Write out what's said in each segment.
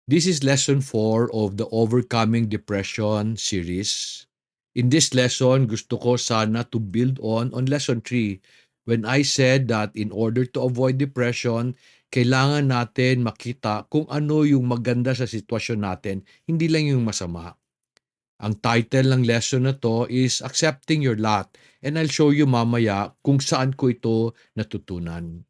This is lesson 4 of the Overcoming Depression series. In this lesson, gusto ko sana to build on lesson 3 when I said that in order to avoid depression, kailangan natin makita kung ano yung maganda sa sitwasyon natin, hindi lang yung masama. Ang title ng lesson na to is Accepting Your Lot, and I'll show you mamaya kung saan ko ito natutunan.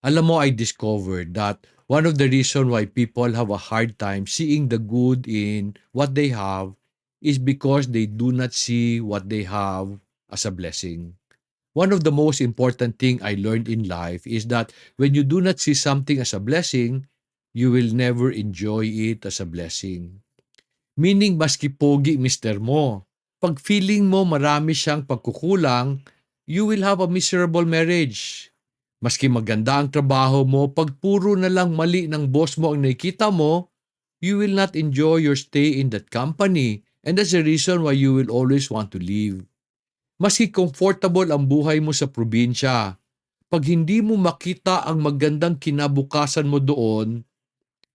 Alam mo, I discovered that one of the reason why people have a hard time seeing the good in what they have is because they do not see what they have as a blessing. One of the most important thing I learned in life is that when you do not see something as a blessing, you will never enjoy it as a blessing. Meaning maski pogi mister mo, pag feeling mo marami siyang pagkukulang, you will have a miserable marriage. Maski maganda ang trabaho mo, pag puro na lang mali ng boss mo ang nakikita mo, you will not enjoy your stay in that company. And that's the reason why you will always want to leave. Maski comfortable ang buhay mo sa probinsya, pag hindi mo makita ang magandang kinabukasan mo doon,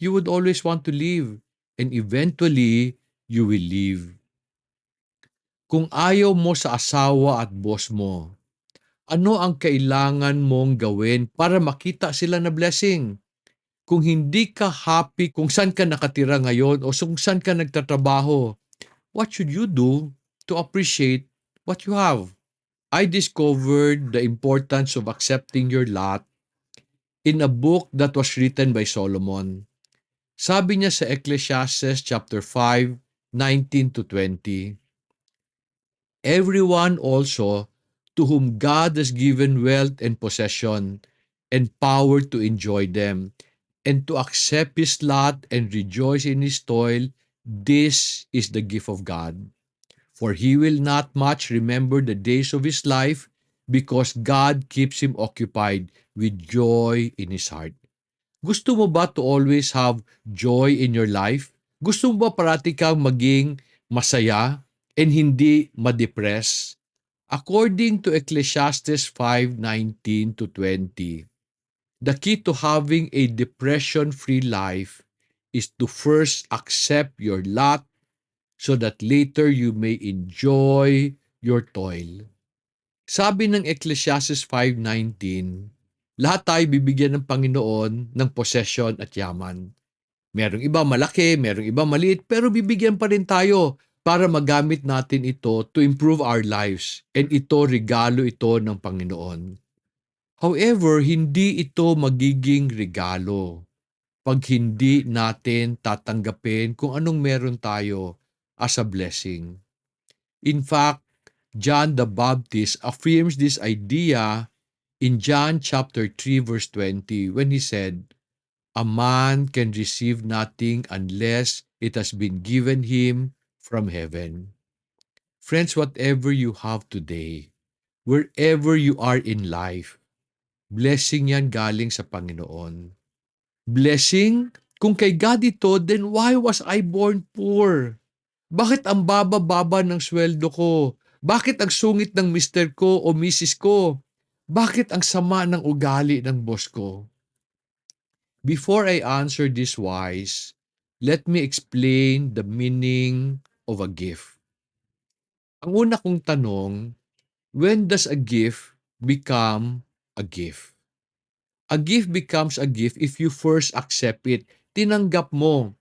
you would always want to leave. And eventually, you will leave. Kung ayaw mo sa asawa at boss mo, ano ang kailangan mong gawin para makita sila na blessing? Kung hindi ka happy kung saan ka nakatira ngayon o kung saan ka nagtatrabaho, what should you do to appreciate what you have? I discovered the importance of accepting your lot in a book that was written by Solomon. Sabi niya sa Ecclesiastes chapter 5:19 to 20, everyone also to whom God has given wealth and possession and power to enjoy them, and to accept his lot and rejoice in his toil, this is the gift of God. For he will not much remember the days of his life, because God keeps him occupied with joy in his heart. Gusto mo ba to always have joy in your life? Gusto mo ba parati kang maging masaya and hindi ma-depress? According to Ecclesiastes 5:19 to 20, the key to having a depression-free life is to first accept your lot so that later you may enjoy your toil. Sabi ng Ecclesiastes 5:19, lahat tayo bibigyan ng Panginoon ng possession at yaman. Merong iba malaki, merong iba maliit, pero bibigyan pa rin tayo para magamit natin ito to improve our lives. And ito, regalo ito ng Panginoon. However, hindi ito magiging regalo pag hindi natin tatanggapin kung anong meron tayo as a blessing. In fact, John the Baptist affirms this idea in John chapter 3 verse 20 when he said, a man can receive nothing unless it has been given him from heaven. Friends, whatever you have today, wherever you are in life, blessing yan galing sa Panginoon. Blessing? Kung kay God ito, then why was I born poor? Bakit ang baba-baba ng sweldo ko? Bakit ang sungit ng mister ko o misis ko? Bakit ang sama ng ugali ng boss ko? Before I answer this wise, let me explain the meaning of a gift. Ang una kong tanong, when does a gift become a gift? A gift becomes a gift if you first accept it. Tinanggap mo.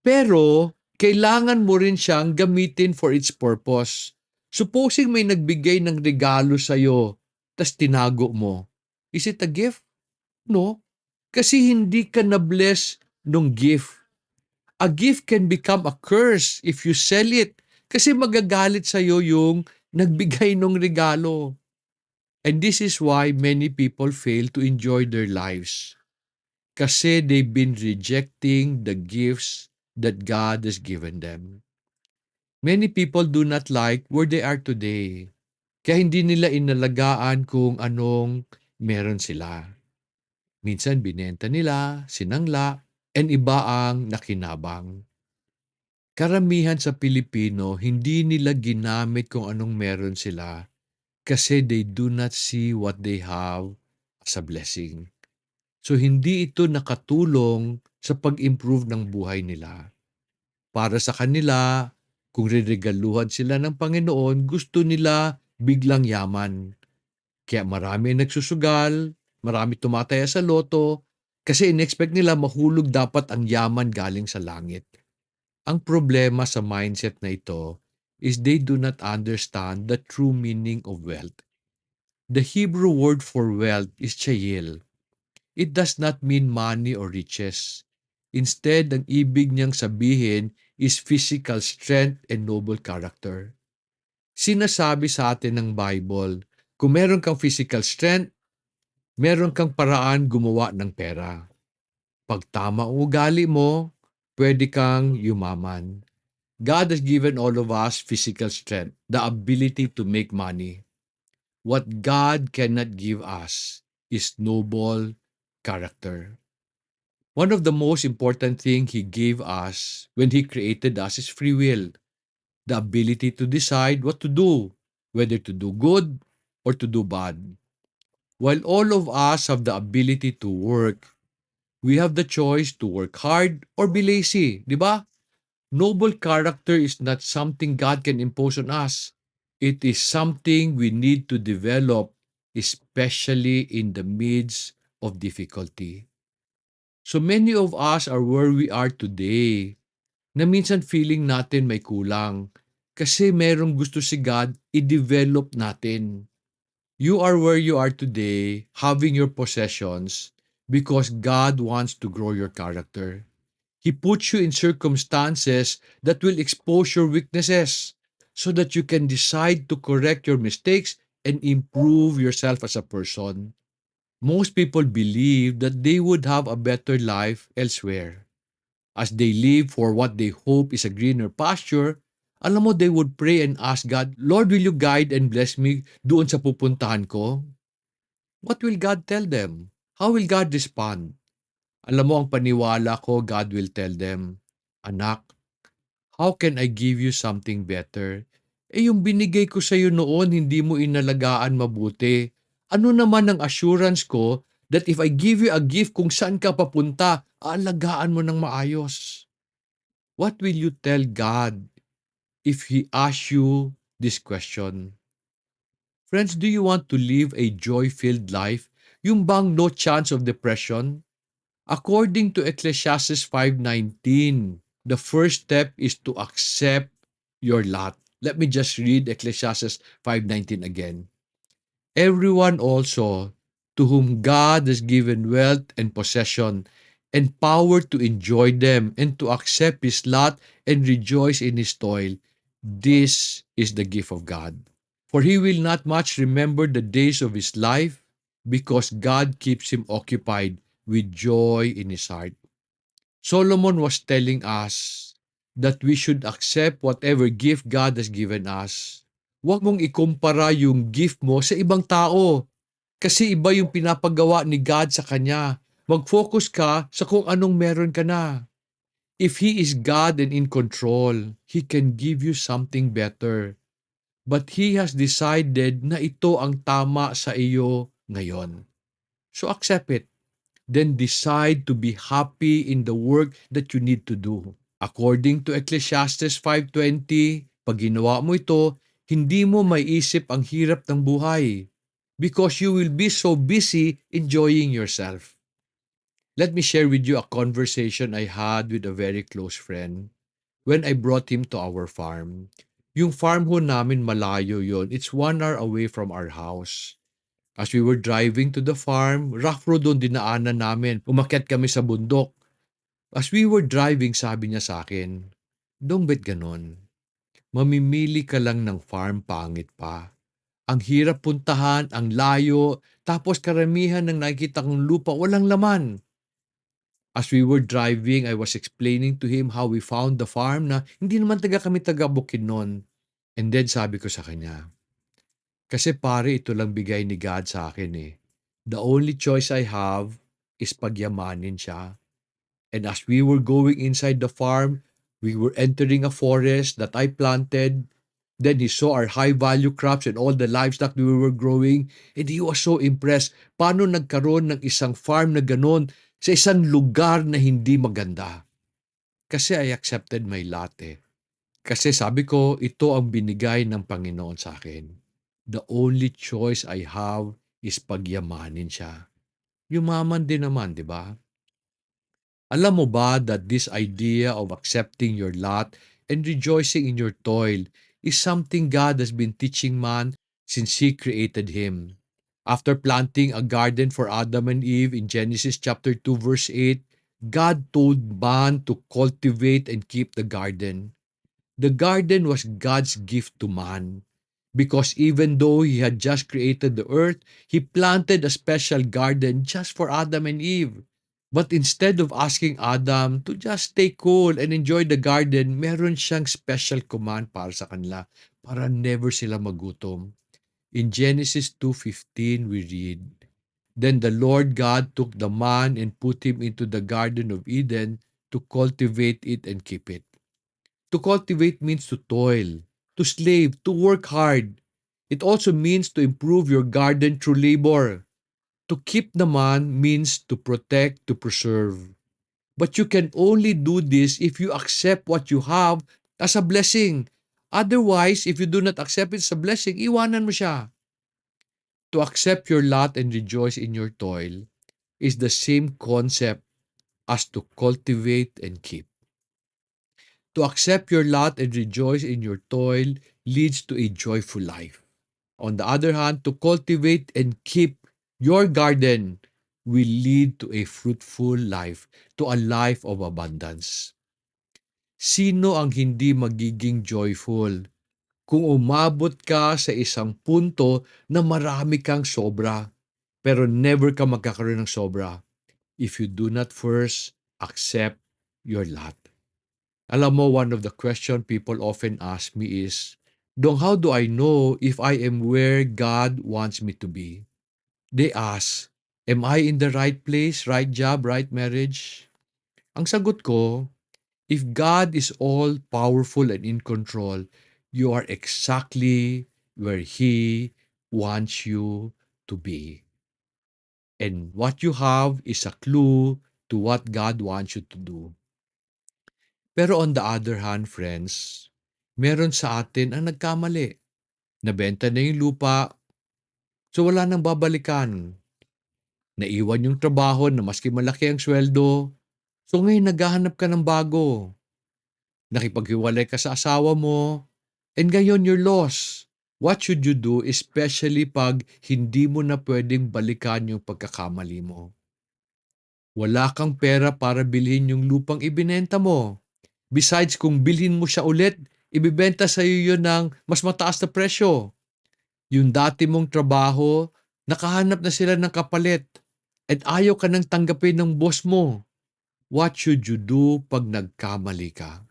Pero, kailangan mo rin siyang gamitin for its purpose. Supposing may nagbigay ng regalo sa'yo, tas tinago mo. Is it a gift? No. Kasi hindi ka na-bless nung gift. A gift can become a curse if you sell it. Kasi magagalit sa'yo yung nagbigay ng regalo. And this is why many people fail to enjoy their lives. Kasi they've been rejecting the gifts that God has given them. Many people do not like where they are today. Kaya hindi nila inalagaan kung anong meron sila. Minsan binenta nila, sinangla, and iba ang nakinabang. Karamihan sa Pilipino, hindi nila ginamit kung anong meron sila kasi they do not see what they have as a blessing. So hindi ito nakatulong sa pag-improve ng buhay nila. Para sa kanila, kung reregaluhan sila ng Panginoon, gusto nila biglang yaman. Kaya marami ang nagsusugal, marami tumataya sa loto, kasi in-expect nila mahulog dapat ang yaman galing sa langit. Ang problema sa mindset na ito is they do not understand the true meaning of wealth. The Hebrew word for wealth is chayil. It does not mean money or riches. Instead, ang ibig niyang sabihin is physical strength and noble character. Sinasabi sa atin ng Bible, kung meron kang physical strength, meron kang paraan gumawa ng pera. Pag tama ang ugali mo, pwede kang yumaman. God has given all of us physical strength, the ability to make money. What God cannot give us is noble character. One of the most important things He gave us when He created us is free will, the ability to decide what to do, whether to do good or to do bad. While all of us have the ability to work, we have the choice to work hard or be lazy, di ba? Noble character is not something God can impose on us. It is something we need to develop, especially in the midst of difficulty. So many of us are where we are today, na minsan feeling natin may kulang. Kasi merong gusto si God i-develop natin. You are where you are today, having your possessions, because God wants to grow your character. He puts you in circumstances that will expose your weaknesses so that you can decide to correct your mistakes and improve yourself as a person. Most people believe that they would have a better life elsewhere. As they live for what they hope is a greener pasture, alam mo, they would pray and ask God, Lord, will you guide and bless me doon sa pupuntahan ko? What will God tell them? How will God respond? Alam mo, ang paniwala ko, God will tell them, Anak, how can I give you something better? Yung binigay ko sa iyo noon, hindi mo inalagaan mabuti. Ano naman ang assurance ko that if I give you a gift kung saan ka papunta, aalagaan mo ng maayos? What will you tell God if He asks you this question? Friends, do you want to live a joy-filled life? Yung bang no chance of depression? According to Ecclesiastes 5:19, the first step is to accept your lot. Let me just read Ecclesiastes 5:19 again. Everyone also to whom God has given wealth and possession and power to enjoy them and to accept his lot and rejoice in his toil, this is the gift of God. For he will not much remember the days of his life because God keeps him occupied with joy in his heart. Solomon was telling us that we should accept whatever gift God has given us. Huwag mong ikumpara yung gift mo sa ibang tao kasi iba yung pinapagawa ni God sa kanya. Mag-focus ka sa kung anong meron ka na. If He is God and in control, He can give you something better. But He has decided na ito ang tama sa iyo ngayon. So accept it. Then decide to be happy in the work that you need to do. According to Ecclesiastes 5:20, pag ginawa mo ito, hindi mo maiisip ang hirap ng buhay because you will be so busy enjoying yourself. Let me share with you a conversation I had with a very close friend when I brought him to our farm. Yung farm ho namin malayo yon. It's 1 hour away from our house. As we were driving to the farm, rough road doon dinaanan namin. Umakyat kami sa bundok. As we were driving, sabi niya sa akin, Dong, bet ganon? Mamimili ka lang ng farm, pangit pa. Ang hirap puntahan, ang layo, tapos karamihan ng nakikita kong lupa, walang laman. As we were driving, I was explaining to him how we found the farm na hindi naman kami taga Bukidnon. And then sabi ko sa kanya, kasi pare ito lang bigay ni God sa akin eh. The only choice I have is pagyamanin siya. And as we were going inside the farm, we were entering a forest that I planted. Then he saw our high-value crops and all the livestock we were growing. And he was so impressed. Paano nagkaroon ng isang farm na ganon? sa isang lugar na hindi maganda. Kasi I accepted my lot eh. Kasi sabi ko, ito ang binigay ng Panginoon sa akin. The only choice I have is pagyamanin siya. Yumaman din naman, di ba? Alam mo ba that this idea of accepting your lot and rejoicing in your toil is something God has been teaching man since He created him? After planting a garden for Adam and Eve in Genesis chapter 2 verse 8, God told man to cultivate and keep the garden. The garden was God's gift to man. Because even though he had just created the earth, he planted a special garden just for Adam and Eve. But instead of asking Adam to just stay cool and enjoy the garden, meron siyang special command para sa kanila para never sila magutom. In Genesis 2:15 we read, Then the Lord God took the man and put him into the Garden of Eden to cultivate it and keep it. To cultivate means to toil, to slave, to work hard. It also means to improve your garden through labor. To keep naman means to protect, to preserve. But you can only do this if you accept what you have as a blessing. Otherwise, if you do not accept it as a blessing, iwanan mo siya. To accept your lot and rejoice in your toil is the same concept as to cultivate and keep. To accept your lot and rejoice in your toil leads to a joyful life. On the other hand, to cultivate and keep your garden will lead to a fruitful life, to a life of abundance. Sino ang hindi magiging joyful kung umabot ka sa isang punto na marami kang sobra, pero never ka magkakaroon ng sobra if you do not first accept your lot? Alam mo, one of the question people often ask me is, Dong, how do I know if I am where God wants me to be? They ask, am I in the right place, right job, right marriage? Ang sagot ko, if God is all powerful and in control, you are exactly where He wants you to be. And what you have is a clue to what God wants you to do. Pero on the other hand, friends, meron sa atin ang nagkamali. Nabenta na yung lupa, so wala nang babalikan. Naiwan yung trabaho na maski malaki ang sweldo, so ngayon naghahanap ka ng bago. Nakipaghiwalay ka sa asawa mo, and ngayon you're lost. What should you do, especially pag hindi mo na pwedeng balikan yung pagkakamali mo? Wala kang pera para bilhin yung lupang ibinenta mo. Besides, kung bilhin mo siya ulit, ibibenta sa iyo yun ng mas mataas na presyo. Yung dati mong trabaho, nakahanap na sila ng kapalit at ayaw ka nang tanggapin ng boss mo. What should you do pag nagkamali ka?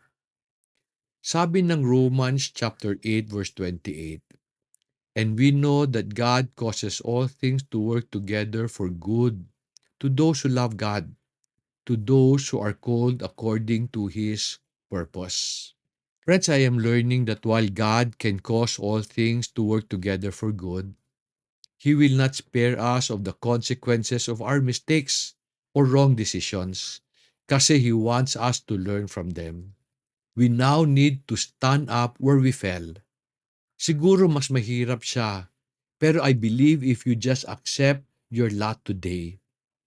Sabi ng Romans chapter 8 verse 28, And we know that God causes all things to work together for good to those who love God, to those who are called according to His purpose. Friends, I am learning that while God can cause all things to work together for good, He will not spare us of the consequences of our mistakes or wrong decisions kasi He wants us to learn from them. We now need to stand up where we fell. Siguro mas mahirap siya, pero I believe if you just accept your lot today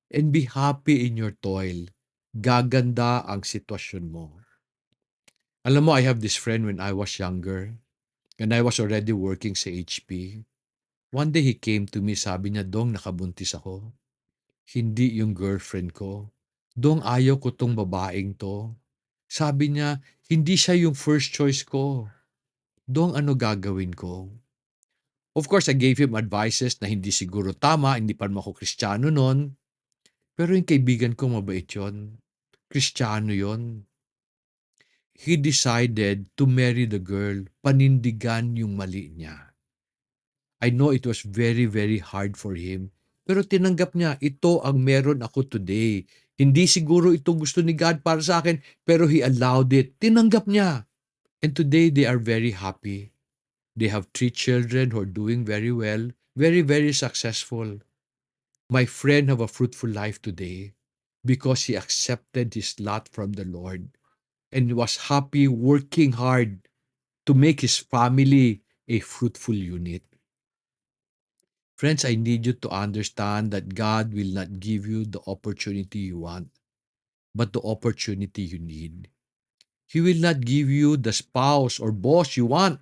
and be happy in your toil, gaganda ang sitwasyon mo. Alam mo, I have this friend when I was younger and I was already working sa HP. One day he came to me, sabi niya, Dong, nakabuntis ako. Hindi yung girlfriend ko. Dong, ayaw ko tong babaeng to. Sabi niya, hindi siya yung first choice ko. Dong, ano gagawin ko? Of course, I gave him advices na hindi siguro tama, hindi pa naman ako Kristiyano noon. Pero yung kaibigan ko mabait yun. Kristiyano yon. He decided to marry the girl. Panindigan yung mali niya. I know it was very, very hard for him. Pero tinanggap niya, ito ang meron ako today. Hindi siguro ito gusto ni God para sa akin, pero He allowed it. Tinanggap niya. And today they are very happy. They have 3 children who are doing very well, very, very successful. My friend have a fruitful life today. because he accepted his lot from the Lord and was happy working hard to make his family a fruitful unit. Friends, I need you to understand that God will not give you the opportunity you want, but the opportunity you need. He will not give you the spouse or boss you want,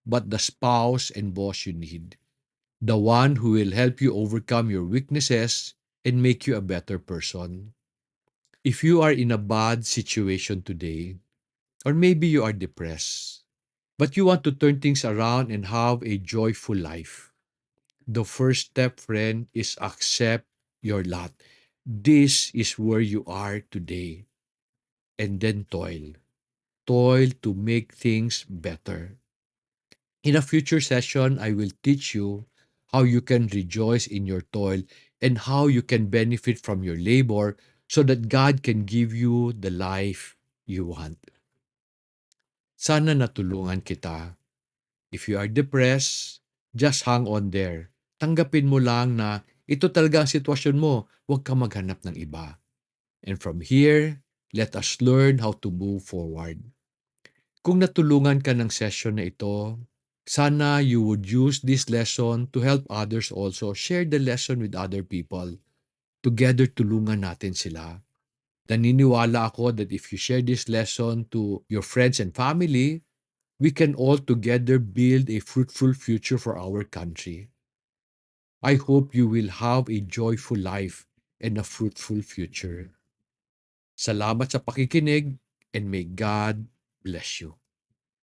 but the spouse and boss you need. The one who will help you overcome your weaknesses and make you a better person. If you are in a bad situation today, or maybe you are depressed, but you want to turn things around and have a joyful life, the first step, friend, is accept your lot. This is where you are today. And then toil. Toil to make things better. In a future session, I will teach you how you can rejoice in your toil and how you can benefit from your labor so that God can give you the life you want. Sana natulungan kita. If you are depressed, just hang on there. Tanggapin mo lang na ito talaga ang sitwasyon mo. Huwag kang maghanap ng iba. And from here, let us learn how to move forward. Kung natulungan ka ng session na ito, sana you would use this lesson to help others also. Share the lesson with other people. Together, tulungan natin sila. Naniniwala ako that if you share this lesson to your friends and family, we can all together build a fruitful future for our country. I hope you will have a joyful life and a fruitful future. Salamat sa pakikinig and may God bless you.